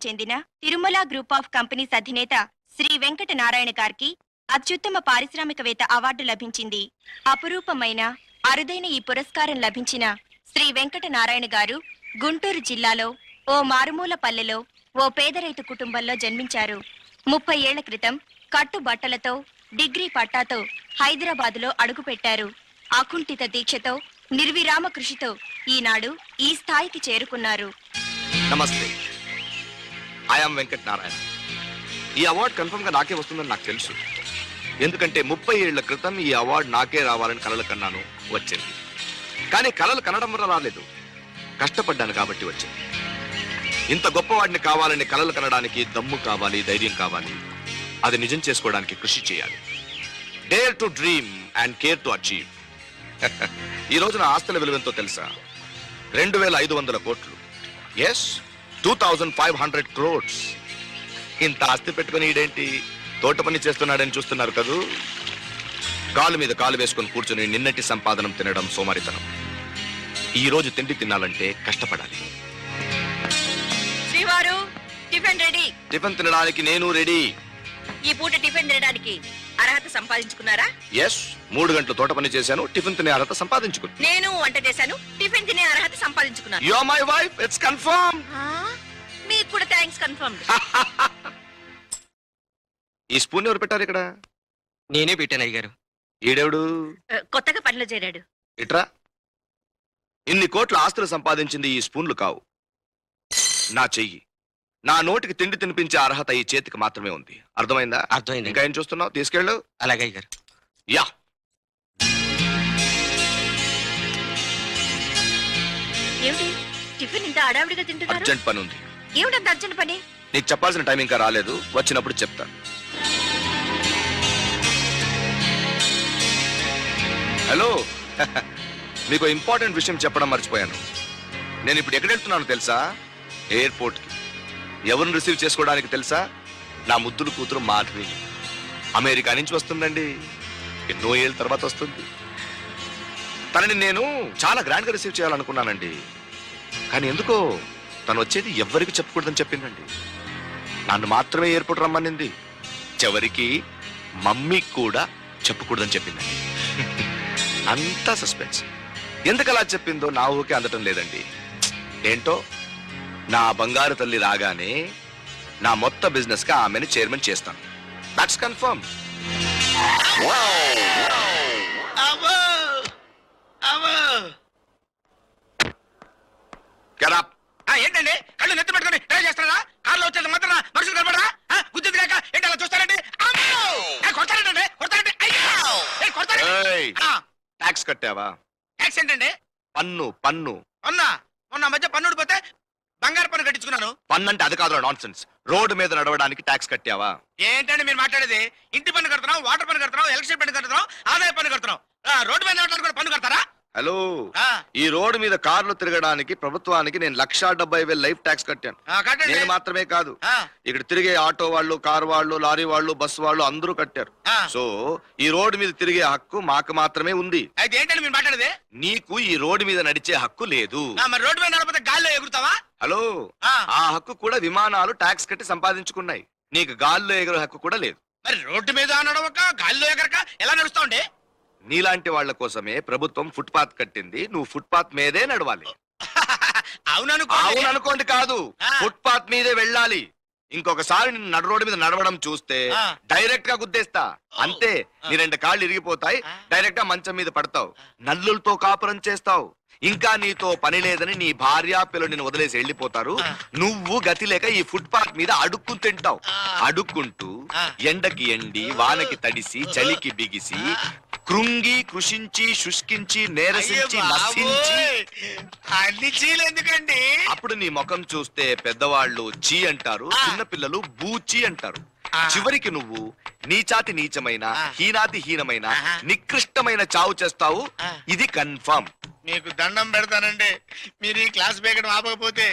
చెందిన Tirumala group of companies అధినేత శ్రీ వెంకట నారాయణ గారికి అత్యుత్తమ పారిశ్రామికవేత్త అవార్డు లభించింది. అపురూపమైన అరుదైన ఈ పురస్కారం లభించిన శ్రీ వెంకట నారాయణ గారు గుంటూరు జిల్లాలో ఓ మారుమూల పల్లెలో ఓ పేద రైతు కుటుంబంలో జన్మించారు. 30 ఏళ్ల క్రితం కట్టుబట్టలతో డిగ్రీ పట్టాతో హైదరాబాదులో అడుగుపెట్టారు. అకుంఠిత దీక్షతో నిర్విరామ కృషితో ఈనాడు ఈ స్థాయికి చేరుకున్నారు. నమస్తే, ఐఎమ్ వెంకట నారాయణ. ఈ అవార్డు కన్ఫర్మ్ గా నాకే వస్తుందని నాకు తెలుసు. ఎందుకంటే 30 ఏళ్ల క్రితం ఈ అవార్డు నాకే రావాలని కలలు కన్నాను, వచ్చింది. కానీ కలలు కనడం వల్ల రాలేదు, కష్టపడ్డాను కాబట్టి వచ్చింది. ఇంత గొప్పవాడిని కావాలని కలలు కనడానికి దమ్ము కావాలి, ధైర్యం కావాలి. అది నిజం చేసుకోవడానికి కృషి చేయాలి. Dare to dream and care to achieve. ఈ రోజున ఆస్తుల విలువెంతో తెలుసా? 2500 కోట్లు. Yes, 2500 crores. ఇంత ఆస్తి పెట్టుకుని ఈడేంటి తోట పని చేస్తున్నాడని చూస్తున్నారు కదూ. కాలు మీద కాలు వేసుకుని కూర్చుని నిన్నటి సంపాదనం తినడం సోమరితనం. ఈ రోజు తిండి తినాలంటే కష్టపడాలి. శ్రీవారు, టిఫిన్ రెడీ. టిఫిన్ తినడానికి నేను రెడీ. ఈ పూట టిఫిన్ తినడానికి అర్హత సంపాదించుకున్నారా? ఎస్, 3 గంటలు తోట పని చేశాను, టిఫిన్ తినే అర్హత సంపాదించుకున్నాను. నేను వంట చేశాను, టిఫిన్ తినే అర్హత సంపాదించుకున్నాను. You are my wife, it's confirm. మీకు కూడా థాంక్స్ కన్ఫర్మ్. ఈ స్పూన్ ఎవరు పెట్టారు ఇక్కడ? నేనే పెట్టాను అయ్యగారు. ఈడెవడు? కొత్తగా పనిలో చేరాడు. ఇట్రా. ఇన్ని కోట్ల ఆస్తులు సంపాదించింది ఈ స్పూన్లు కావు, నా చెయ్యి. నా నోటికి తిండి తినిపించే అర్హత ఈ చేతికి మాత్రమే ఉంది. అర్థమైందా? అర్థమైంది. ఇంకా ఏం చూస్తున్నావు? తీసుకెళ్ళు. అలాగే అయ్యగారు. యా. ఏమిటి టిఫిన్ ఇంత అడావిడిగా తింటున్నారు? అర్జెంట్ పని ఉంది. ఏమిటంత అర్జెంట్ పని? నీకు చెప్పాల్సిన టైం ఇంకా రాలేదు, వచ్చినప్పుడు చెప్తాను. హలో, మీకు ఇంపార్టెంట్ విషయం చెప్పడం మర్చిపోయాను. నేను ఇప్పుడు ఎక్కడ వెళ్తున్నాను తెలుసా? ఎయిర్పోర్ట్ కి. ఎవరిని రిసీవ్ చేసుకోవడానికి తెలుసా? నా ముద్దులు కూతురు మాధవి. అమెరికా నుంచి వస్తుందండి. ఎన్నో ఏళ్ళ తర్వాత వస్తుంది. తనని నేను చాలా గ్రాండ్ గా రిసీవ్ చేయాలనుకున్నానండి. కానీ ఎందుకో తను వచ్చేది ఎవ్వరికి చెప్పకూడదని చెప్పిందండి. నన్ను మాత్రమే ఎయిర్పోర్ట్ రమ్మనింది. చివరికి మమ్మీకి కూడా చెప్పకూడదని చెప్పిందండి. అంతా సస్పెన్స్. ఎందుకలా చెప్పిందో నా ఊకే అందటం లేదండి. ఏంటో నా బంగారు తల్లి రాగానే నా మొత్తం బిజినెస్ గా ఆమెను చైర్మన్ చేస్తాను. That's confirm. ఏంటండి కళ్ళు నెత్తి పెట్టుకుని ట్రై చేస్తారా? కార్లో వచ్చేది మాత్రం మనుషులు కనబడరా? గుర్తు కాక ఏంటి అలా చూస్తారండి? ట్యాక్స్ కట్టావా? ట్యాక్స్ ఏంటండి? పన్ను. పన్ను మొన్న మధ్య పన్ను పోతే బంగారు పన్ను కట్టించుకున్నాను. పన్ను అంటే అది కాదు, నాన్ సెన్స్. రోడ్డు మీద నడవడానికి ట్యాక్స్ కట్టావా? ఏంటండి మీరు మాట్లాడేది? ఇంటి పన్ను కడుతున్నాం, వాటర్ పన్ను కడుతున్నాం, ఎలక్ట్రిసిటీ పన్ను కడుతున్నాం, ఆదాయ పన్ను కడుతున్నాం. రోడ్డు మీద నడవడానికి కూడా పన్ను కడతారా? హలో, ఈ రోడ్డు మీద కార్లు తిరగడానికి ప్రభుత్వానికి నేను 1,70,000 లైఫ్ ట్యాక్స్ కట్టాను. నేను మాత్రమే కాదు, ఇక్కడ తిరిగే ఆటో వాళ్ళు, కారు వాళ్ళు, లారీ వాళ్ళు, బస్సు వాళ్ళు అందరూ కట్టారు. సో ఈ రోడ్డు మీద తిరిగే హక్కు మాకు మాత్రమే ఉంది. అయితే ఏంటండి మీరు మాట్లాడేది? నీకు ఈ రోడ్డు మీద నడిచే హక్కు లేదు. మరి రోడ్డు మీద నడపతే గాల్లో ఎగురుతావా? హలో, ఆ హక్కు కూడా విమానాలు ట్యాక్స్ కట్టి సంపాదించుకున్నాయి. నీకు గాల్లో ఎగురు హక్కు కూడా లేదు. మరి రోడ్డు మీద నడవక గాల్లో ఎగరక ఎలా నడుస్తావుండే? నీలాంటి వాళ్ల కోసమే ప్రభుత్వం ఫుట్పాత్ కట్టింది. నువ్వు ఫుట్పాత్ మీదే నడవాలి. అవుననుకోండి కాదు, ఫుట్పాత్ మీదే వెళ్ళాలి. ఇంకొకసారి నిన్ను నడు రోడ్డు మీద నడవడం చూస్తే డైరెక్ట్ గా గుద్దేస్తా. అంతే, నీ 2 కాళ్ళు ఇరిగిపోతాయి. డైరెక్ట్ గా మంచం మీద పడతావు, నల్లులతో కాపురం చేస్తావు. ఇంకా నీతో పని లేదని నీ భార్య పిల్లలు నిన్ను వదిలేసి వెళ్ళిపోతారు. నువ్వు గతి లేక ఈ ఫుట్పాత్ మీద అడుక్కు తింటావు. అడుక్కుంటూ ఎండకి ఎండి, వానకి తడిసి, చలికి బిగిసి, కృంగి, కృషించి, శుష్కించి, నేరసించి, నశించి అన్ని చీలు ఎందుకండి? అప్పుడు నీ ముఖం చూస్తే పెద్దవాళ్ళు చీ అంటారు, చిన్నపిల్లలు బూచి అంటారు. చివరికి నువ్వు నీచాతి నీచమైన, హీనాతి హీనమైన, నికృష్టమైన చావు చేస్తావు. ఇది కన్ఫర్మ్. మీకు దండం పెడతానండి, మీరు ఈ క్లాస్ బేగడం ఆపకపోతే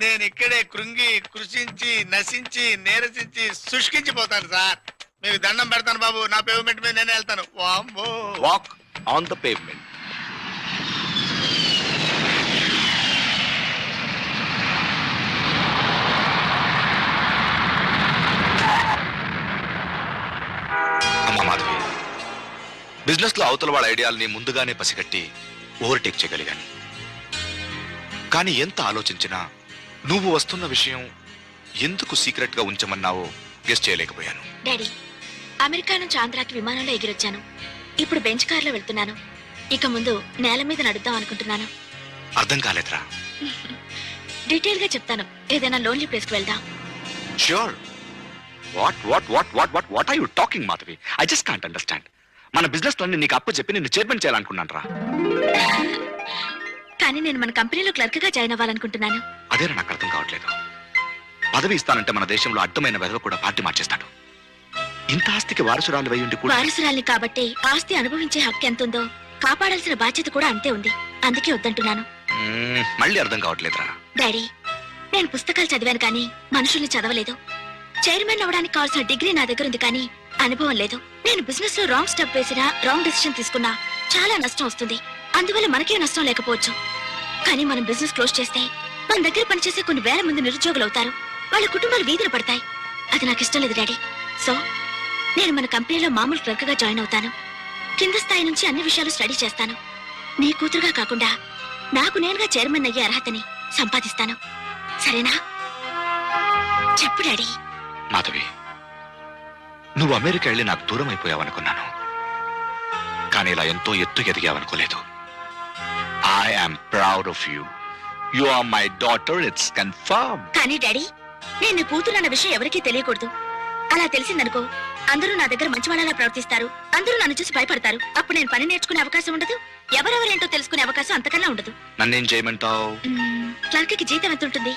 నేను ఇక్కడే కృంగి, కృషించి, నశించి, నేరసించి, శుష్కించిపోతాను సార్. మీకు దండం పెడతాను బాబు, నా పేమెంట్ మీద నేనే వెళ్తాను. Walk on the payment. Business లో అవతల వాళ్ళ ఐడియాల్ని ముందుగానే పసిగట్టి ఓవర్టేక్ చేయగలిగాను. కానీ ఎంత ఆలోచించినా నువ్వు వస్తున్న విషయం ఎందుకు సీక్రెట్ గా ఉంచమన్నావో గెస్ చేయలేకపోయాను. డాడీ, అమెరికా నుంచి ఆంధ్రాకి విమానంలో ఎగిరొచ్చాను. ఇప్పుడు బెంచ్ కార్లో వెళ్తున్నాను. ఇక ముందు నేల మీద నడుద్దాం అనుకుంటున్నాను. అర్థం కాలేదురా. డీటెయిల్ గా చెప్తాను. ఏదైనా లోన్లీ ప్లేస్ కి వెళ్దాం. Sure. What are you talking Madhavi? I just can't understand. మన బిజినెస్ లో నీకు అప్పు చెప్పి నిన్ను చైర్మన్ చేయాలనుకున్నాను రా. కానీ నేను మన కంపెనీలో క్లర్క్ గా జాయిన్ అవ్వాలనుకుంటున్నాను. అదేనా నాకు అర్థం కావట్లేదు. పదవి ఇస్తానంటే మన దేశంలో అడ్డమైన వెధవ కూడా పార్టీ మార్చేస్తాడు. ఇంత ఆస్తికి వారసురాలు అయి ఉండి కూడా వారసురాల్ని కాబట్టి ఆస్తి అనుభవించే హక్కు ఎంతుందో కాపాడాల్సిన బాధ్యత కూడా అంతే ఉంది. అందుకే వద్దంటున్నాను. మళ్ళీ అర్థం కావట్లేదురా. డాడీ, నేను పుస్తకాలు చదివాను కానీ మనుషుల్ని చదవలేదు. చైర్మన్ అవ్వడానికి కావాల్సిన డిగ్రీ నా దగ్గర ఉంది కానీ అనుభవం లేదు. నేను బిజినెస్ లో రాంగ్ స్టెప్ వేసినా, రాంగ్ డెసిషన్ తీసుకున్నా చాలా నష్టం వస్తుంది. అందువల్ల మనకే నష్టం లేకపోవచ్చు. కానీ మనం బిజినెస్ క్లోజ్ చేస్తే మన దగ్గర పనిచేసే కొన్ని వేల మంది నిరుద్యోగులు అవుతారు. వాళ్ళ కుటుంబాలు వీధిన పడతాయి. అది నాకు ఇష్టం లేదు డాడీ. సో నేను మన కంపెనీలో మామూలు క్లర్క్ గా జాయిన్ అవుతాను. కింద స్థాయి నుంచి అన్ని విషయాలు స్టడీ చేస్తాను. నీ కూతురుగా కాకుండా నాకు నేనుగా చైర్మన్ అయ్యే అర్హతని సంపాదిస్తాను. సరేనా? చెప్పు డాడీ. మాధవి, నువ్వు అమెరికా వెళ్ళి నాకు దూరం అయిపోయావనుకున్నాను. కానీ ఇలా ఎంతో ఎత్తు ఎదిగావనుకోలేదు. I am proud of you. You are my daughter. It's confirm. కానీ డాడీ, నేను నీ కూతురు అన్న విషయం ఎవరికీ తెలియకూడదు. అలా తెలిసిందనుకో అందరూ నా దగ్గర మంచి వాళ్ళలా ప్రవర్తిస్తారు. అందరూ నన్ను చూసి భయపడతారు. అప్పుడు నేను పని నేర్చుకునే అవకాశం ఉండదు. ఎవరెవరేంటో తెలుసుకునే అవకాశం అంతకన్నా ఉండదు. నన్నేం చేయమంటావు? క్లర్క్ కి జీతం ఎంత ఉంటుంది?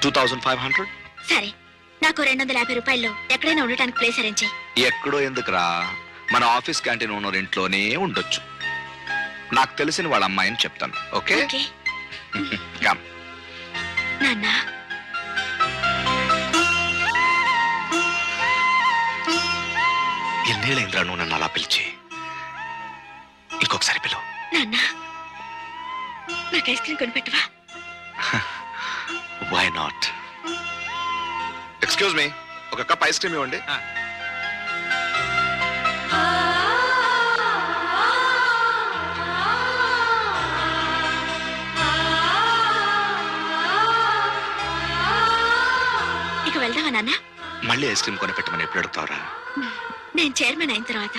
2500. సరే, నాకు 250 రూపాయల్లో ఎక్కడైనా ఉండటానికి ప్లేస్ అరేంజ్ చేయి. ఎక్కడో ఎందుకురా, మన ఆఫీస్ క్యాంటీన్ ఓనర్ ఇంట్లోనే ఉండొచ్చు. నాకు తెలిసిన వాళ్ళ అమ్మాయిని చెప్తాను. ఓకే? Okay come. నాన్న, ఎన్నేళ్ళైందిరా నువ్వు నన్ను అలా పిలిచి? ఇంకొకసారి పిలువు. నాన్న, నాకు ఐస్ క్రీమ్ కొనిపెట్టవా? Why not? ఎక్స్క్యూజ్ మీ, ఒక కప్ ఐస్ క్రీమ్ ఇవ్వండి. ఇక వెళ్దామా నాన్న? మళ్ళీ ఐస్ క్రీమ్ కొనిపెట్టమని ఎప్పుడు అడుగుతావురా? నేను చైర్మన్ అయిన తర్వాత.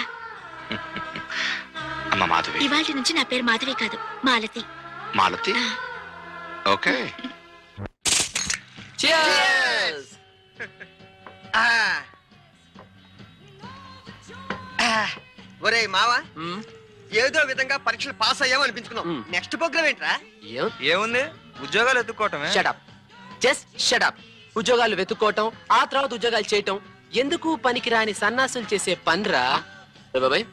అమ్మ మాధవి, ఇవాళ నుంచి నా పేరు మాధవి కాదు, మాలతి. మాలతి. ఓకే. ఒరే మావా, ఏదో విధంగా పరీక్షలు పాస్ అయ్యాము అనిపించుకున్నాం. నెక్స్ట్ ప్రోగ్రామ్ ఏంట్రా? ఏముంది, ఉద్యోగాలు ఎత్తుక్కోవటమే. Shut up, just shut up. ఉద్యోగాలు వెతుక్కోవటం, ఆ తర్వాత ఉద్యోగాలు చేయటం ఎందుకు పనికిరాని సన్నాసులు చేసే పనిరా. బాబాయ్,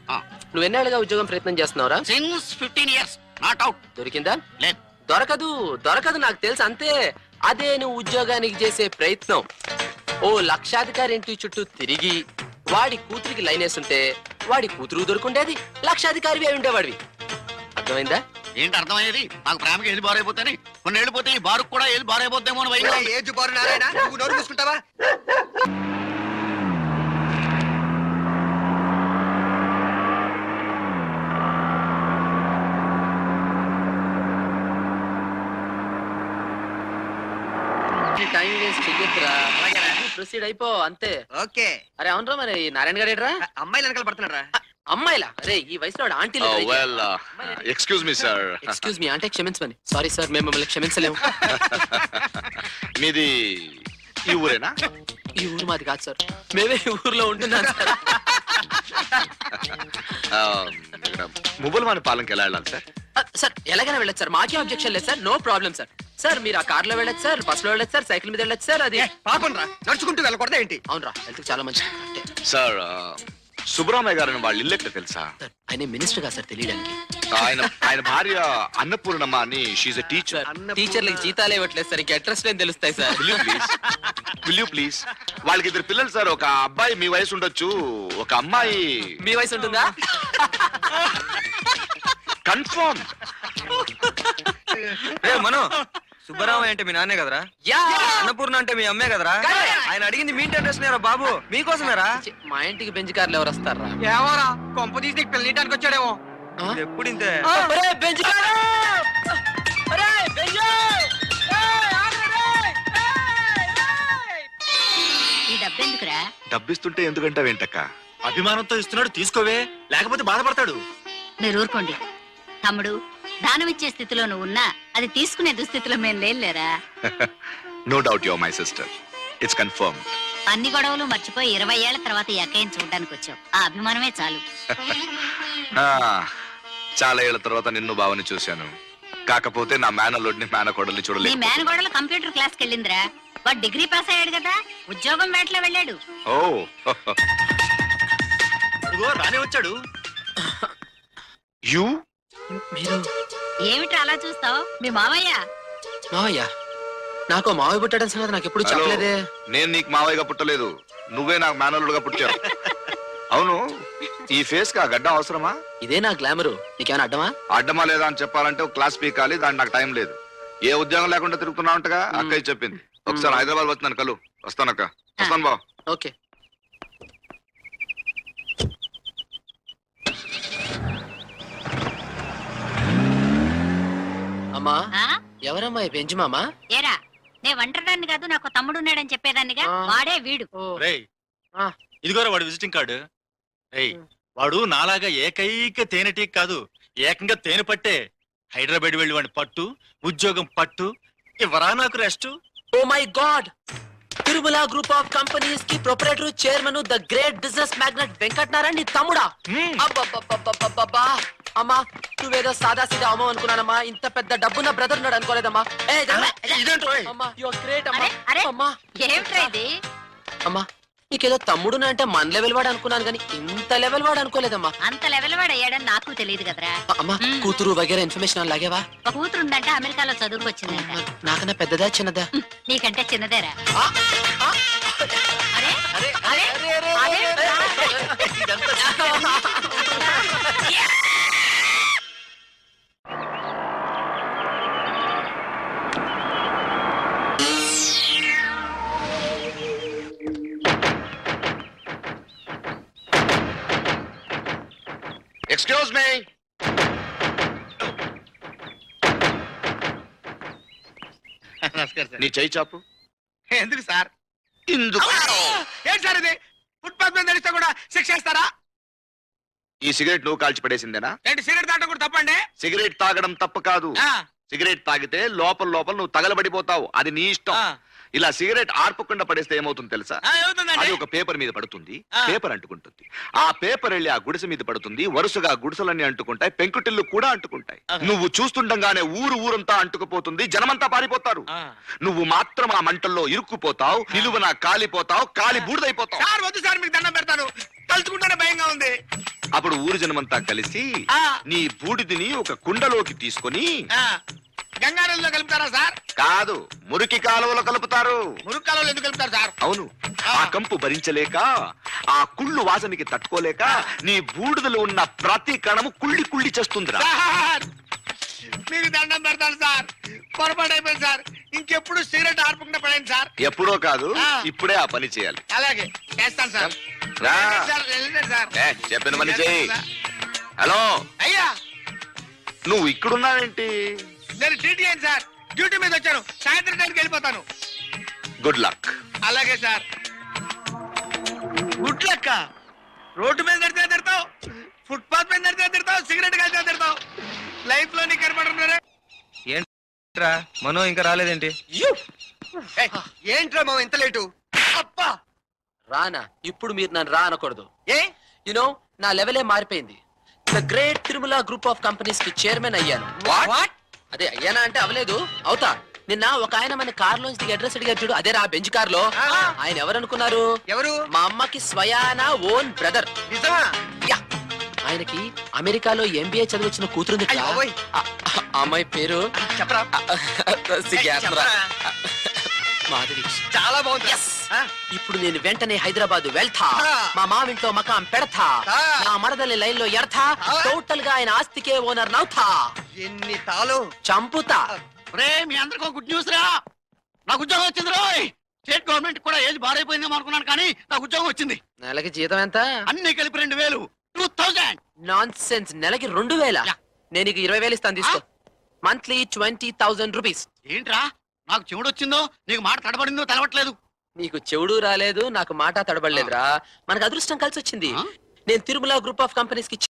నువ్వు ఎన్నేళ్ళుగా ఉద్యోగం ప్రయత్నం చేస్తున్నావురా? Since 15 years. Not out. దొరికిందా? లేదు. దొరకదు నాకు తెలుసు, అంతే. అదే నువ్వు ఉద్యోగానికి చేసే ప్రయత్నం. ఓ లక్షాధికారి ఇంటి చుట్టూ తిరిగి వాడి కూతురికి లైన్ వేస్తుంటే వాడి కూతురు దొరుకుండేది, లక్షాధికారివి అయి ఉండేవాడివి. అర్థమైందా? ఏంటి అర్థమయ్యేది? నాకు ప్రేమకి ఏది బారైపోతాని, కొన్ని ఏళ్ళు పోతే ఈ బారుకు కూడా ఏది బారైపోద్దేమో అని భయం. ఏజ్ బారు నారాయణ, నువ్వు నోరు చూసుకుంటావా? టైం వేస్ట్ చెయ్యొద్దురా, ప్రొసీడ్ అయిపో అంతే. ఓకే. అరే అవునరా, మరి నారాయణ గారు ఏడ్రా? అమ్మాయిలు వెనకాల పడుతున్నారా? అమ్మాయిలా? అరే ఈ వయసులో aunty. Excuse me sir. Excuse me అంటే క్షమించమని. సారీ సార్, మేము మిమ్మల్ని క్షమించలేము. మీది ఈ ఊరేనా? ఈ ఊరు మాది కాదు సార్, మేమే ఈ ఊర్లో ఉంటున్నాం సార్. ముబల్వాని పాలెంకి ఎలా వెళ్ళాలి సార్? సార్ ఎలాగైనా వెళ్ళచ్చు సార్, మాకే అబ్జెక్షన్ లేదు sir, no problem sir. Sir మీరు ఆ కార్ లో వెళ్ళచ్చు సార్, బస్ లో వెళ్ళచ్చు సార్, సైకిల్ మీద వెళ్ళచ్చు సార్. అది పాపం రా, నడుచుకుంటూ వెళ్ళకూడదా ఏంటి? అవునరా, హెల్త్ చాలా మంచిది. సార్, సుబ్రహ్మయ్య గారిని వాళ్ళ ఇల్లు ఎక్కడ తెలుసా? ఆయన మినిస్టర్ గా సార్ తెలియడానికి. ఆయన భార్య అన్నపూర్ణమ్మ అని, షీఈ్ ఎ టీచర్. టీచర్లకు జీతాలు ఇవ్వట్లేదు సార్, ఇంకా అడ్రస్ లేని తెలుస్తాయి సార్. Will you please? వాళ్ళకి 2 పిల్లలు సార్. ఒక అబ్బాయి మీ వయసు ఉండొచ్చు, ఒక అమ్మాయి మీ వయసు ఉంటుందా? కన్ఫర్మ్. మనం సుబ్బరామయ్య అంటే మీ నాన్నే కదరా? యా అన్నపూర్ణ అంటే మీ అమ్మే కదరా? ఆయన అడిగింది మీ ఇంటి అడ్రస్ నేరా బాబు, మీకోసమేరా? మా ఇంటికి బెంచ్ కార్లు ఎవరు వస్తారా? ఏమోరా కొంప తీసి నీకు పెళ్ళియడానికి వచ్చాడేమో. ఎప్పుడు ఇంతే. బెంచ్ కారు ఈ డబ్బెందుకురా? డబ్బిస్తుంటే ఎందుకంటావేంటక్క? అభిమానంతో ఇస్తున్నాడు, తీసుకోవే, లేకపోతే బాధపడతాడు. మీరు ఊరుకోండి తమ్ముడు. దానం ఇచ్చే స్థితిలో నువ్వు ఉన్నా అది తీసుకునే దుస్థితిలో మేము లేరా. No doubt your my sister. It's confirm. అన్ని గొడవలు మర్చిపోయి 20 ఏళ్ల తర్వాత ఈ అక్కయ్యని చూడడానికి వచ్చావు. ఆ అభిమానమే చాలు. చాలా ఏళ్ల తర్వాత నిన్ను బావని చూశాను. కాకపోతే నా మేనల్లుడిని మేనకోడల్ని నీ చూడలేదు. మేనగోడలు కంప్యూటర్ క్లాస్కి వెళ్ళిందిరా. వాడు డిగ్రీ పాస్ అయ్యాడు కదా, ఉద్యోగం వేటలో వెళ్ళాడు. ఓ ఇదిగో రానే వచ్చాడు. యు మీరు ఏమిట్రా అలా చూస్తావు? మీ మావయ్య. మావయ్య? నాకు మావయ్య పుట్టాడని సంగతి నాకు ఎప్పుడు చెప్పలేదే. నేను నీకు మావయ్యగా పుట్టలేదు, నువ్వే నాకు మేనల్లుడుగా పుట్టావు. అవును, ఈ ఫేస్ కి ఆ గడ్డ అవసరమా? ఇదే నా గ్లామరు, నీకేమైనా అడ్డమా? అడ్డమా లేదా అని చెప్పాలంటే ఒక క్లాస్ పీకాలి, దానికి నాకు టైం లేదు. ఏ ఉద్యోగం లేకుండా తిరుగుతున్నా ఉంటగా అక్కయ్య చెప్పింది. ఒకసారి హైదరాబాద్ వచ్చినాను కలు. వస్తానక్క. వస్తాను బావ. ఓకే. అమ్మా, ఎవరమ్మా ఈ బెంచ్ మామా? ఏరా, నే వంటదాన్ని కాదు, నాకు తమ్ముడు ఉన్నాడని చెప్పేదాన్నిగా. వాడే వీడు. రేయ్, ఇదిగోరా వాడు విజిటింగ్ కార్డు. రేయ్, వాడు నాలాగా ఏకైక తేనెటీక్ కాదు, ఏకంగా తేనె పట్టే. హైదరాబాద్ వెళ్ళి వాడిని పట్టు, ఉద్యోగం పట్టు, ఇవ్వరా నాకు rest. Oh my god, Tirumala group of companies కి proprietor chairman the great business magnate Venkatanarayana నీ తమ్ముడా? అబ్బబ్బబ్బబ్బబ్బబ్బా. అమ్మా, నువ్వేదో సాదా సీదా అమ్మ అనుకున్నానమ్మా. ఇంత పెద్ద డబ్బు నా బ్రదర్ ఉన్నాడు అనుకోలేదమ్మా. అమ్మా, యు ఆర్ గ్రేట్ అమ్మా. అమ్మా, ఏమిట్రా ఇది? అమ్మా, నీకేదో తమ్ముడు అంటే మన లెవెల్ వాడు అనుకున్నాను కానీ ఇంత లెవెల్ వాడు అనుకోలేదమ్మా. అంత లెవెల్ వాడు అయ్యాడని నాకు తెలియదు కదరా. అమ్మా, కూతురు వగేరా ఇన్ఫర్మేషన్ లాగేవా? ఒక కూతురు ఉందంటే అమెరికాలో చదువుకొచ్చిందంట. నాకన్నా పెద్దదా చిన్నదా? నీకంటే చిన్నదేరా. అరే అరే అరే అరే ఎక్స్క్యూజ్ మీ. నమస్కారం సార్. నీ చెయ్యి చాపు. ఎందుకు సార్? ఇందుకు. ఏంటి సార్ ఇది? ఫుట్పాత్ మీద నడిస్తే కూడా శిక్ష ఇస్తారా? ఈ సిగరెట్ నువ్వు కాల్చి పడేసిందేనా? ఏంటి సిగరెట్ తాగడం కూడా తప్పండి? సిగరెట్ తాగడం తప్పు కాదు. సిగరెట్ తాగితే లోపల లోపల నువ్వు తగలబడిపోతావు, అది నీ ఇష్టం. ఇలా సిగరెట్ ఆర్పకుండా పడేస్తే ఏమవుతుంది తెలుసా? అది ఒక పేపర్ మీద పడుతుంది, పేపర్ అంటుకుంటుంది. ఆ పేపర్ వెళ్ళి ఆ గుడిసె మీద పడుతుంది, వరుసగా గుడిసెలన్నీ అంటుకుంటాయి, పెంకుటిల్లు కూడా అంటుకుంటాయి. నువ్వు చూస్తుండగానే ఊరంతా అంటుకుపోతుంది, జనమంతా పారిపోతారు. నువ్వు మాత్రం ఆ మంటల్లో ఇరుక్కుపోతావు, నిలువున కాలిపోతావు, కాలి బూడిదైపోతావు. సార్ వద్దు సార్, మీకు దండం పెడతాను, తలుచుకుంటేనే భయంగా ఉంది. అప్పుడు ఊరు జనమంతా కలిసి నీ బూడిదిని ఒక కుండలోకి తీసుకొని గంగానదిలో కలుపుతారా సార్? కాదు, మురికి కాలువలో కలుపుతారు. మురికి కాలువలో ఎందుకు కలుపుతారు సార్? అవును, ఆ కంపు భరించలేక, ఆ కుళ్ళు వాసనకి తట్టుకోలేక నీ బూడిదలో ఉన్న ప్రతి కణము కుళ్ళి కుళ్ళి చేస్తుందిరా. మీకు దండం పెడతాను సార్, పొరపాటు అయిపోయింది సార్. ఇంకెప్పుడు సిగరెట్ ఆర్పకుండా పడండి సార్. ఎప్పుడో కాదు, ఇప్పుడే ఆ పని చేయాలి. అలాగే చేస్తాను సార్. రా. సార్ చెప్పిన పని చేయి. హలో అయ్యా, నువ్వు ఇక్కడున్నావేంటి? నేను డ్యూటీ అయింది సార్, డ్యూటీ మీద వచ్చాను, సాయంత్రం టైంకి వెళ్ళిపోతాను. Good luck. అలాగే సార్. Good luck. రోడ్డు మీద నడితే తిడతావు, ఫుట్పాత్ మీద నడితే తిడతావు, సిగరెట్ కలితే తిడతావు. లైఫ్ లో నీకు కనపడుతున్నారే. ఏంట్రా మనో ఇంకా రాలేదేంటి? ఏంట్రా ఇంత లేటు? అప్పా రానా? ఇప్పుడు మీరు నన్ను రా అనకూడదు. ఏ యునో, నా లెవెలే మారిపోయింది. The great Tirumala group of companies కి చైర్మన్ అయ్యాను. అదే అయ్యానా అంటే అవలేదు, అవుతా. నిన్న ఒక ఆయన మన కార్ లోంచి దిగి అడ్రస్ అడిగారు చూడు, అదే రా బెంచ్ కార్ లో. ఆయన ఎవరనుకున్నారు? ఎవరు? మా అమ్మకి స్వయానా ఓన్ బ్రదర్. నిజమా? ఆయనకి అమెరికాలో ఎంబీఏ చదివచ్చిన కూతురుంది. అమ్మాయి పేరు చెప్పరా? మాధవి. చాలా బాగుంది. ఇప్పుడు నేను వెంటనే హైదరాబాద్ వెళ్తా, మా మామింట్లో మకాం పెడతా, నా మరదలి లైన్ లో ఎడతా, టోటల్ గా ఆయన ఆస్తికే ఓనర్ నవుతా. ఎన్ని తాలు చంపుతా. రే మీ అందరికీ గుడ్ న్యూస్ రా, నాకు ఉద్యోగం వచ్చింది రోయ్. స్టేట్ గవర్నమెంట్ కూడా ఏజ్ బారైపోయిందేమో అనుకున్నాను, కానీ నాకు ఉద్యోగం వచ్చింది. నెలకి జీతం ఎంత? అన్ని కలిపి 2000. 2000. Non sense. నెలకి 2000? నేను నీకు 20,000 ఇస్తాను, తీసుకో. Monthly 20,000 rupees. ఏంట్రా నాకు చెవుడు వచ్చిందో నీకు మాట తడబడిందో తెలవట్లేదు. నీకు చెవుడు రాలేదు, నాకు మాట తడబడలేదురా. మనకు అదృష్టం కలిసి వచ్చింది. నేను తిరుమల గ్రూప్ ఆఫ్ కంపెనీస్ కి